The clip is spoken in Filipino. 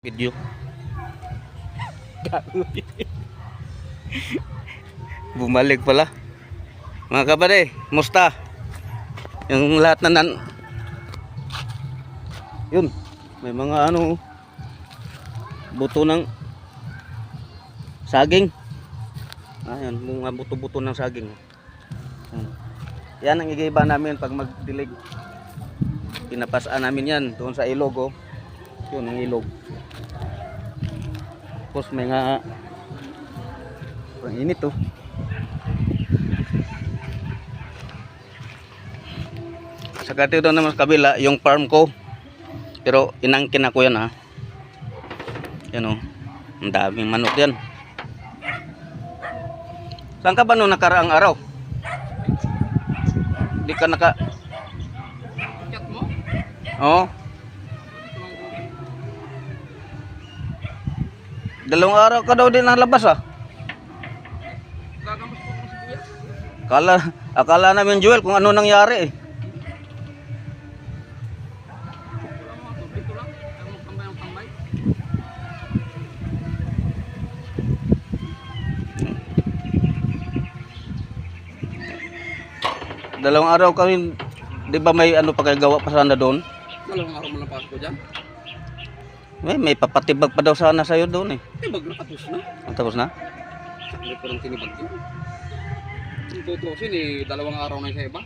Video. Bumalik pala. Mga kabare, musta? Yung lahat na yun, may mga buto ng saging. Ayan, mga buto-buto ng saging. Yan ang igiba namin pag magdilig. Pinapasaan namin yan doon sa ilog, oh. Yun ang ilog. Tapos may nga ang init, oh. Saka dito naman sa kabila yung farm ko, pero inangkin ako yan, ha. Yan, oh. Ang daming manok yan. Saan ka ba nung nakaraang araw? Di ka naka Chat mo? Oo. Dalawang araw ka daw din nalabas, ah. Gagambas po ako sa kuya. Akala namin, Joel, kung ano nangyari, eh. Wala mo ako, dito lang. Ang magtambay ang tambay. Dalawang araw kami, di ba may pagkagawa pa sana doon? Dalawang araw mo lang pasok ko dyan. May papatibag pa daw sana sa'yo doon, eh. Tibag na, tapos na. Tapos na? Saklit ko lang tinibag yun. Yung tutusin dalawang araw na yung sa iba.